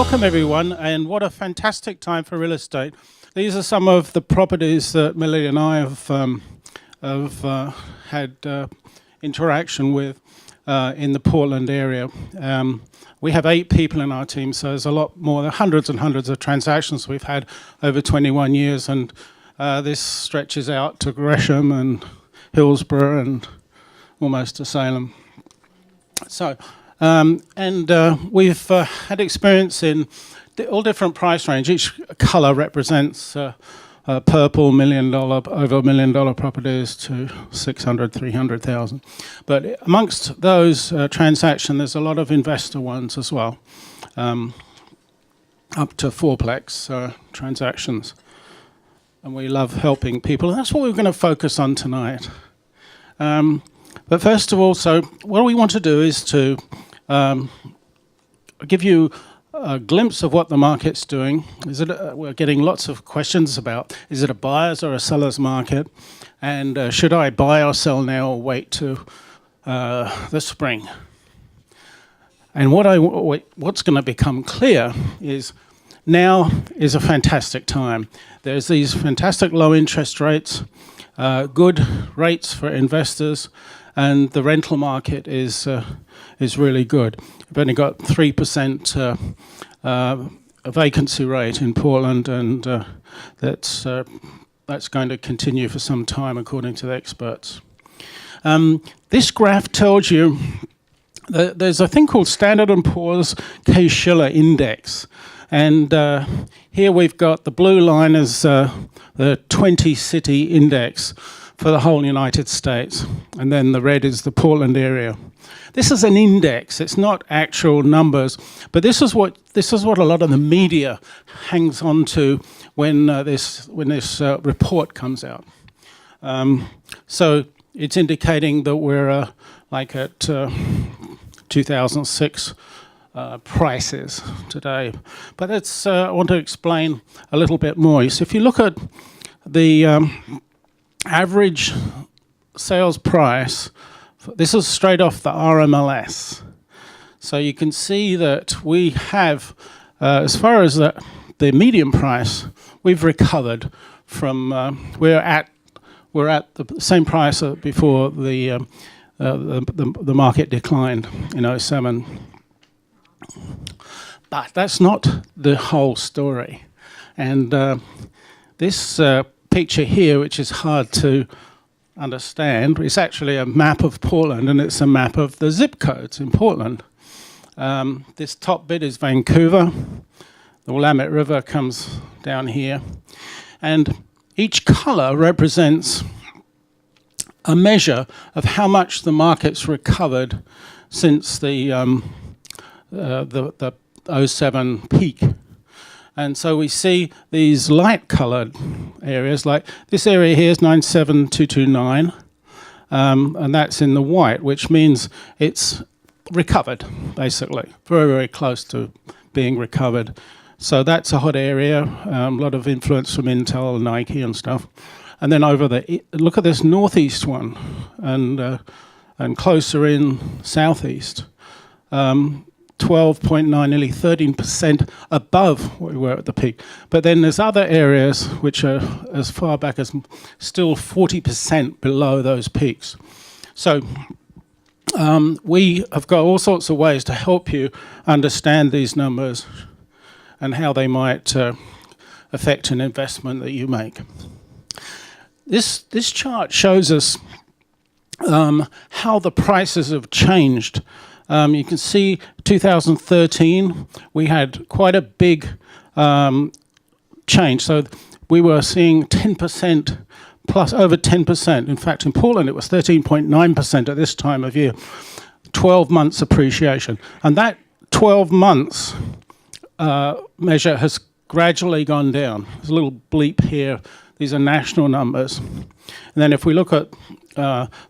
Welcome everyone, and what a fantastic time for real estate. These are some of the properties that Millie and I have had interaction with in the Portland area. We have 8 people in our team, so there's a lot more, hundreds and hundreds of transactions we've had over 21 years, and this stretches out to Gresham and Hillsborough and almost to Salem. So, we've had experience in all different price range. Each colour represents purple over $1 million properties to 600, 300,000. But amongst those transactions, there's a lot of investor ones as well, up to fourplex transactions. And we love helping people. And that's what we're going to focus on tonight. But first of all, so what we want to do is to give you a glimpse of what the market's doing. We're getting lots of questions about, is it a buyer's or a seller's market? And should I buy or sell now or wait to the spring? And what's going to become clear is now is a fantastic time. There's these fantastic low interest rates, good rates for investors, and the rental market is really good. We've only got 3% vacancy rate in Portland, and that's going to continue for some time, according to the experts. This graph tells you that there's a thing called Standard & Poor's Case-Shiller Index, and here we've got the blue line as the 20-city index for the whole United States, and then the red is the Portland area. This is an index, it's not actual numbers, but this is what a lot of the media hangs on to when this report comes out. So it's indicating that we're like at 2006 prices today. But I want to explain a little bit more. So if you look at the average sales price, this is straight off the RMLS. So you can see that we have, as far as the median price, we've recovered from, we're at the same price before the market declined in 07. But that's not the whole story. And this picture here, which is hard to understand, it's actually a map of Portland, and it's a map of the zip codes in Portland. This top bit is Vancouver. The Willamette River comes down here. And each color represents a measure of how much the market's recovered since the 07 peak. And so we see these light-coloured areas, like this area here is 97229, and that's in the white, which means it's recovered, basically, very, very close to being recovered. So that's a hot area, a lot of influence from Intel and Nike and stuff. And then look at this northeast one, and closer in southeast. 12.9, nearly 13% above what we were at the peak. But then there's other areas which are as far back as still 40% below those peaks. So we have got all sorts of ways to help you understand these numbers and how they might affect an investment that you make. This chart shows us how the prices have changed. You can see 2013, we had quite a big change. So we were seeing 10% plus, over 10%. In fact, in Portland, it was 13.9% at this time of year, 12 months appreciation. And that 12 months measure has gradually gone down. There's a little bleep here. These are national numbers. And then if we look at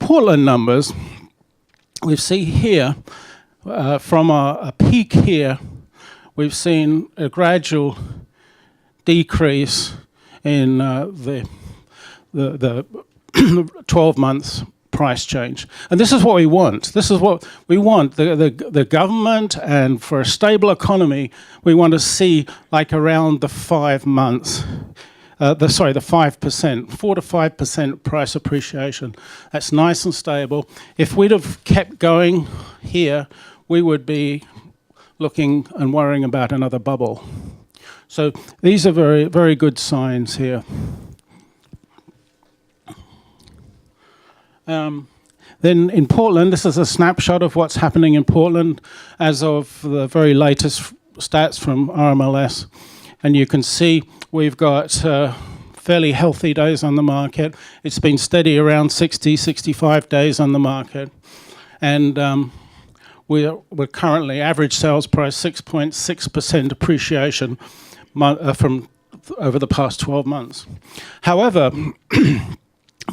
Portland numbers, we see here, from a peak here, we've seen a gradual decrease in the 12 months price change. And this is what we want. This is what we want. The government, and for a stable economy, we want to see like around the 5 months. The 5%, 4 to 5% price appreciation. That's nice and stable. If we'd have kept going here, we would be looking and worrying about another bubble. So these are very, very good signs here. Then in Portland, this is a snapshot of what's happening in Portland as of the very latest stats from RMLS. And you can see we've got fairly healthy days on the market. It's been steady around 60, 65 days on the market. And we're currently average sales price 6.6% appreciation from over the past 12 months. However,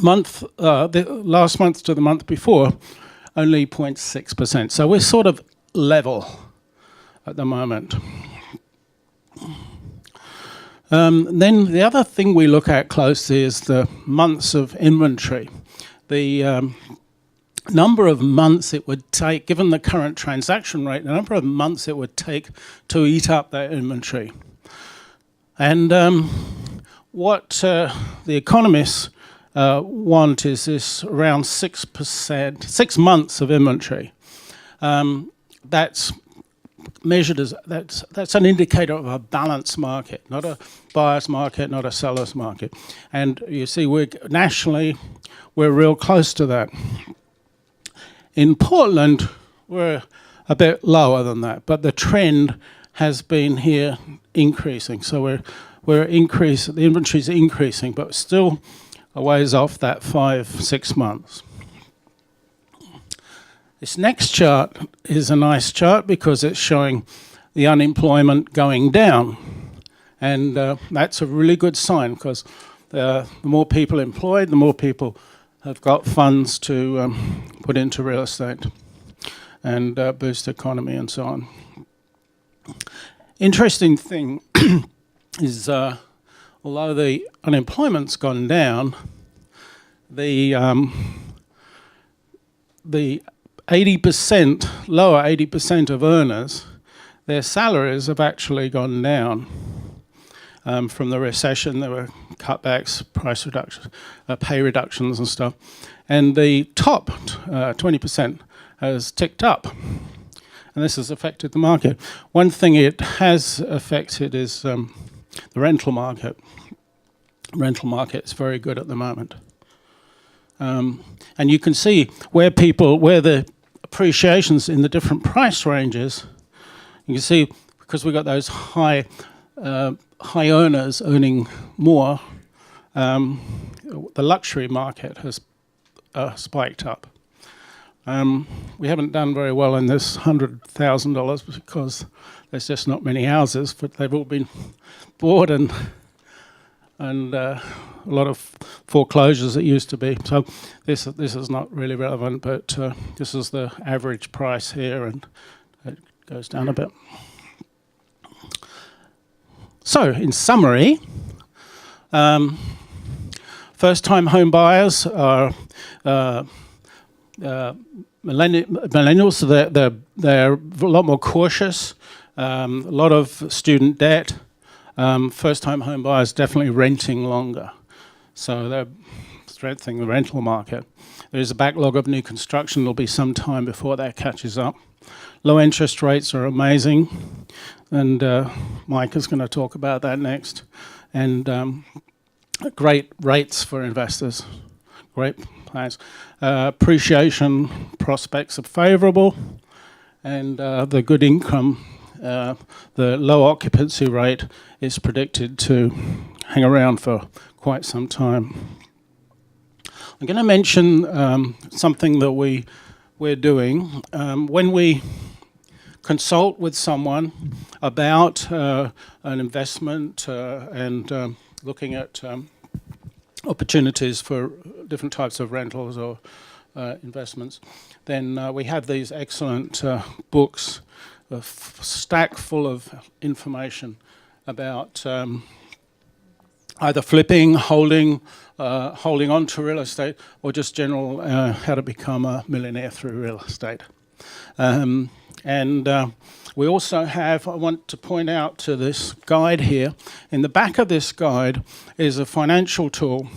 the last month to the month before, only 0.6%. So we're sort of level at the moment. Then the other thing we look at closely is the months of inventory. The number of months it would take, given the current transaction rate, the number of months it would take to eat up that inventory. And what the economists want is this around 6%, 6 months of inventory. That's measured as, that's an indicator of a balanced market, not a buyer's market, not a seller's market. And you see, nationally, we're real close to that. In Portland, we're a bit lower than that, but the trend has been here increasing. So we're increasing, the inventory's increasing, but still a ways off that 5-6 months. This next chart is a nice chart because it's showing the unemployment going down. And that's a really good sign because the more people employed, the more people have got funds to put into real estate and boost the economy and so on. Interesting thing is, although the unemployment's gone down, the 80%, lower 80% of earners, their salaries have actually gone down. From the recession, there were cutbacks, price reductions, pay reductions and stuff. And the top 20% has ticked up. And this has affected the market. One thing it has affected is the rental market. Rental market is very good at the moment. And you can see where the appreciations in the different price ranges, you can see because we've got those high earners earning more, the luxury market has spiked up. We haven't done very well in this $100,000 because there's just not many houses, but they've all been bought and a lot of foreclosures it used to be. So this is not really relevant, but this is the average price here, and it goes down a bit. So in summary, first-time home buyers are millennials, so they're a lot more cautious, a lot of student debt. First-time home buyers definitely renting longer, so they're strengthening the rental market. There is a backlog of new construction. There'll be some time before that catches up. Low interest rates are amazing, and Mike is going to talk about that next. And great rates for investors, great plans. Appreciation prospects are favourable, and the good income, the low occupancy rate is predicted to hang around for quite some time. I'm going to mention something that we're doing. When we consult with someone about an investment and looking at opportunities for different types of rentals or investments, then we have these excellent books, a stack full of information about either flipping, holding on to real estate, or just general how to become a millionaire through real estate. We also have, I want to point out to this guide here, in the back of this guide is a financial tool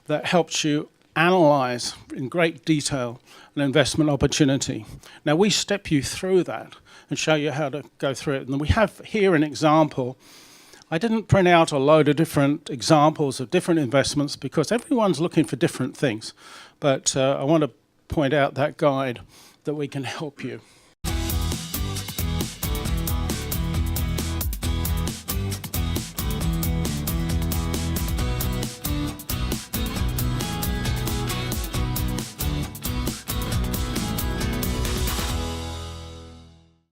that helps you analyze in great detail an investment opportunity. Now we step you through that and show you how to go through it. And we have here an example. I didn't print out a load of different examples of different investments because everyone's looking for different things. But I want to point out that guide that we can help you.